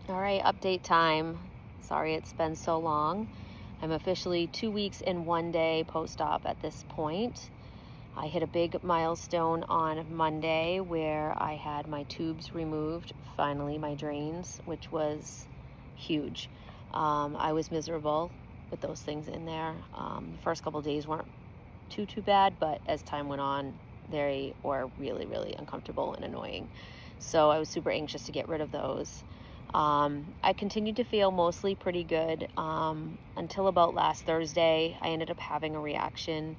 All right, update time. Sorry it's been so long. I'm officially 2 weeks and 1 day post-op at this point. I hit a big milestone on Monday where I had my tubes removed, finally my drains, which was huge. I was miserable with those things in there. The first couple of days weren't too bad, but as time went on, they were really, really uncomfortable and annoying. So I was super anxious to get rid of those. I continued to feel mostly pretty good until about last Thursday. I ended up having a reaction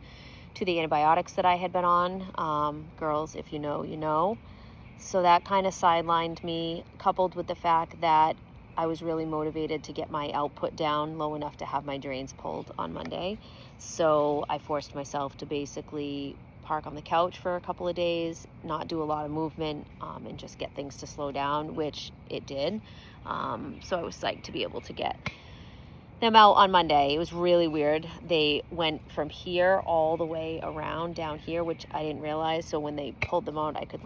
to the antibiotics that I had been on. Girls, if you know, you know. So that kind of sidelined me, coupled with the fact that I was really motivated to get my output down low enough to have my drains pulled on Monday. So I forced myself to basically park on the couch for a couple of days, not do a lot of movement, and just get things to slow down, which it did. So I was psyched to be able to get them out on Monday. It was really weird. They went from here all the way around down here, which I didn't realize. So when they pulled them out, I could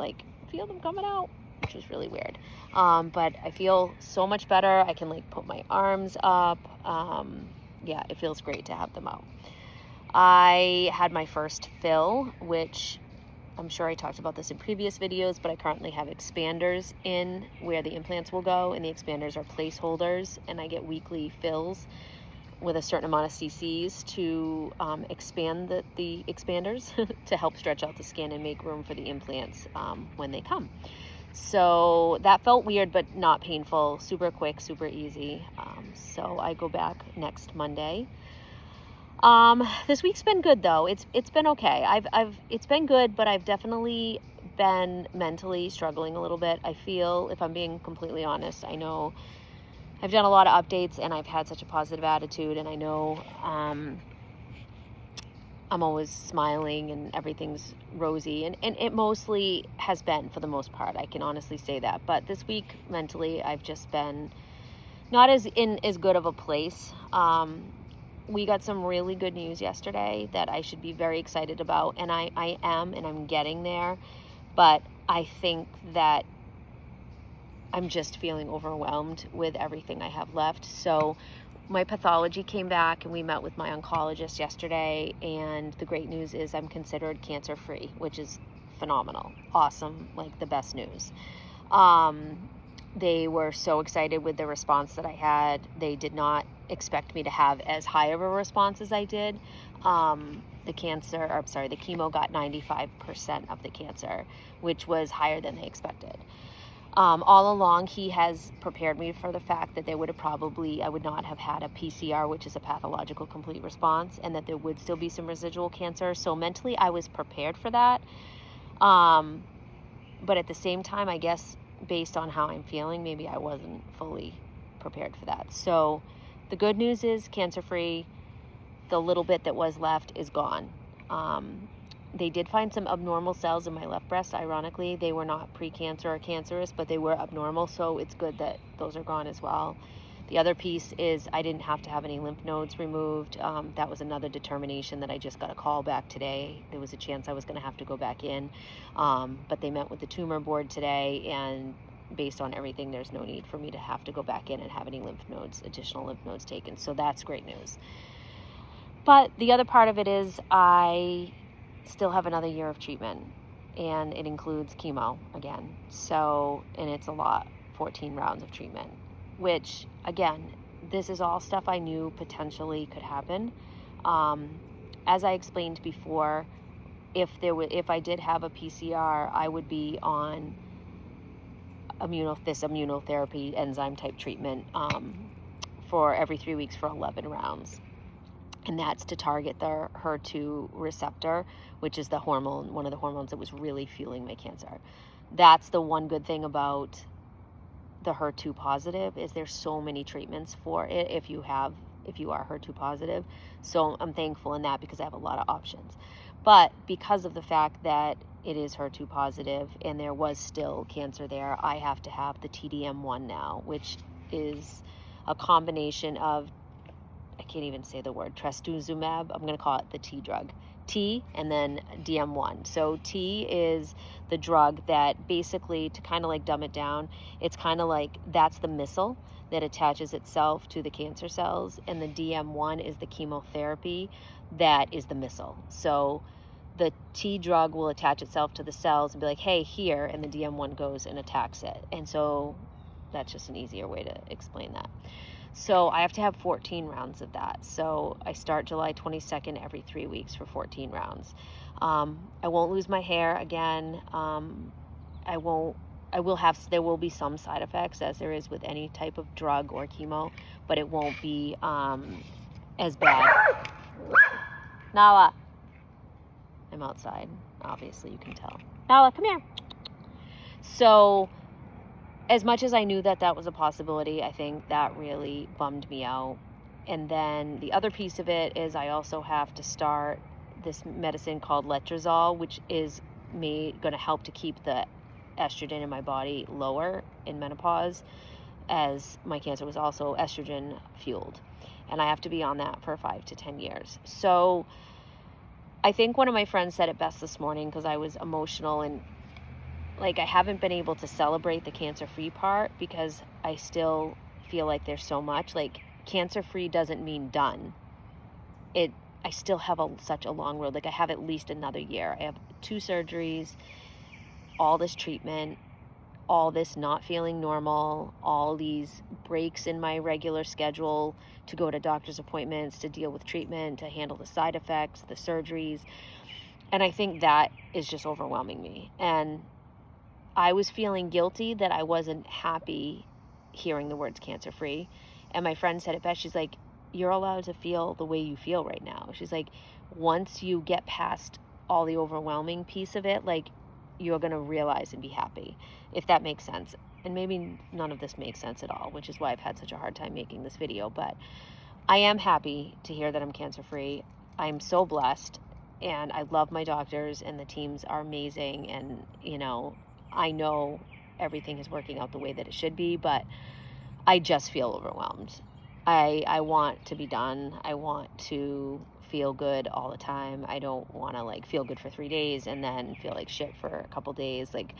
feel them coming out, which was really weird. But I feel so much better. I can put my arms up. Yeah, it feels great to have them out. I had my first fill, which I'm sure I talked about this in previous videos, but I currently have expanders in where the implants will go, and the expanders are placeholders, and I get weekly fills with a certain amount of cc's to expand the expanders to help stretch out the skin and make room for the implants when they come. So that felt weird, but not painful, super quick, super easy. So I go back next Monday. This week's been good though. It's been okay. It's been good, but I've definitely been mentally struggling a little bit. I feel, if I'm being completely honest, I know I've done a lot of updates and I've had such a positive attitude, and I know I'm always smiling and everything's rosy, and it mostly has been, for the most part. I can honestly say that. But this week mentally I've just been not as good of a place. We got some really good news yesterday that I should be very excited about, and I am, and I'm getting there. But I think that I'm just feeling overwhelmed with everything I have left. So my pathology came back, and we met with my oncologist yesterday, and the great news is I'm considered cancer-free, which is phenomenal, awesome, the best news. They were so excited with the response that I had. They did not expect me to have as high of a response as I did. The chemo got 95% of the cancer, which was higher than they expected. All along, he has prepared me for the fact that I would not have had a PCR, which is a pathological complete response, and that there would still be some residual cancer. So mentally, I was prepared for that. But at the same time, I guess, based on how I'm feeling, maybe I wasn't fully prepared for that. So the good news is cancer-free. The little bit that was left is gone. They did find some abnormal cells in my left breast. Ironically, they were not precancer or cancerous, but they were abnormal, so it's good that those are gone as well. The other piece is I didn't have to have any lymph nodes removed. That was another determination that I just got a call back today. There was a chance I was going to have to go back in, but they met with the tumor board today, and based on everything, there's no need for me to have to go back in and have any additional lymph nodes taken. So that's great news. But the other part of it is I still have another year of treatment, and it includes chemo again. So, and it's a lot, 14 rounds of treatment, which again, this is all stuff I knew potentially could happen. As I explained before, if I did have a PCR, I would be on this immunotherapy enzyme type treatment for every 3 weeks for 11 rounds. And that's to target the HER2 receptor, which is the hormone, one of the hormones that was really fueling my cancer. That's the one good thing about the HER2 positive, is there's so many treatments for it if you are HER2 positive. So I'm thankful in that, because I have a lot of options. But because of the fact that it is HER2 positive and there was still cancer there, I have to have the TDM1 now, which is a combination of, I can't even say the word, trastuzumab. I'm going to call it the T drug, T and then DM1. So T is the drug that basically, to kind of like dumb it down, it's kind of like that's the missile that attaches itself to the cancer cells, and the DM1 is the chemotherapy that is the missile. So the T drug will attach itself to the cells and be like, hey, here, and the DM1 goes and attacks it. And so that's just an easier way to explain that. So I have to have 14 rounds of that. So I start July 22nd every 3 weeks for 14 rounds. I won't lose my hair again. There will be some side effects, as there is with any type of drug or chemo, but it won't be as bad. Nala. I'm outside. Obviously, you can tell. Nala, come here. So as much as I knew that that was a possibility, I think that really bummed me out. And then the other piece of it is I also have to start this medicine called letrozole, which is going to help to keep the estrogen in my body lower in menopause, as my cancer was also estrogen fueled. And I have to be on that for 5 to 10 years. So I think one of my friends said it best this morning, because I was emotional, and like, I haven't been able to celebrate the cancer-free part because I still feel like there's so much. Like, cancer-free doesn't mean done. I still have such a long road. Like, I have at least another year. I have 2 surgeries, all this treatment, all this not feeling normal, all these breaks in my regular schedule to go to doctor's appointments, to deal with treatment, to handle the side effects, the surgeries. And I think that is just overwhelming me. And I was feeling guilty that I wasn't happy hearing the words cancer-free. And my friend said it best. She's like, you're allowed to feel the way you feel right now. She's like, once you get past all the overwhelming piece of it, like, you're going to realize and be happy, if that makes sense. And maybe none of this makes sense at all, which is why I've had such a hard time making this video. But I am happy to hear that I'm cancer-free. I'm so blessed, and I love my doctors, and the teams are amazing. And, I know everything is working out the way that it should be, but I just feel overwhelmed. I want to be done. I want to feel good all the time. I don't want to like feel good for 3 days and then feel like shit for a couple days. Like,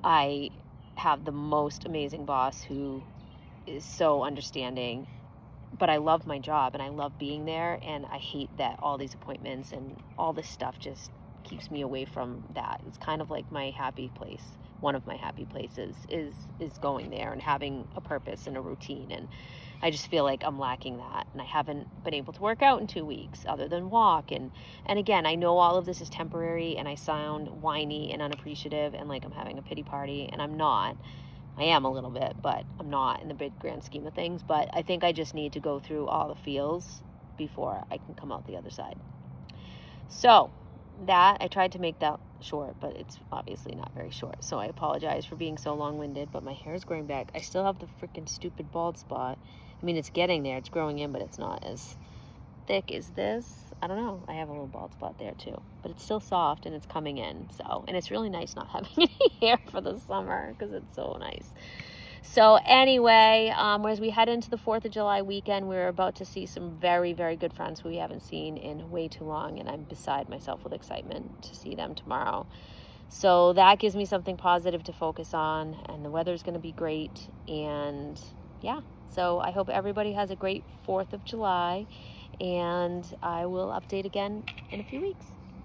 I have the most amazing boss who is so understanding, but I love my job and I love being there, and I hate that all these appointments and all this stuff just keeps me away from that. It's kind of like my happy place. One of my happy places is going there and having a purpose and a routine, and I just feel like I'm lacking that, and I haven't been able to work out in 2 weeks other than walk. And again, I know all of this is temporary, and I sound whiny and unappreciative and like I'm having a pity party, and I'm not. I am a little bit, but I'm not in the big grand scheme of things. But I think I just need to go through all the feels before I can come out the other side. So that, I tried to make that short, but it's obviously not very short. So I apologize for being so long-winded, but my hair is growing back. I still have the freaking stupid bald spot. I mean, it's getting there. It's growing in, but it's not as thick as this. I don't know. I have a little bald spot there too, but it's still soft and it's coming in. So, and it's really nice not having any hair for the summer because it's so nice. So anyway, as we head into the 4th of July weekend, we're about to see some very, very good friends who we haven't seen in way too long, and I'm beside myself with excitement to see them tomorrow. So that gives me something positive to focus on, and the weather's going to be great. And yeah, so I hope everybody has a great 4th of July, and I will update again in a few weeks.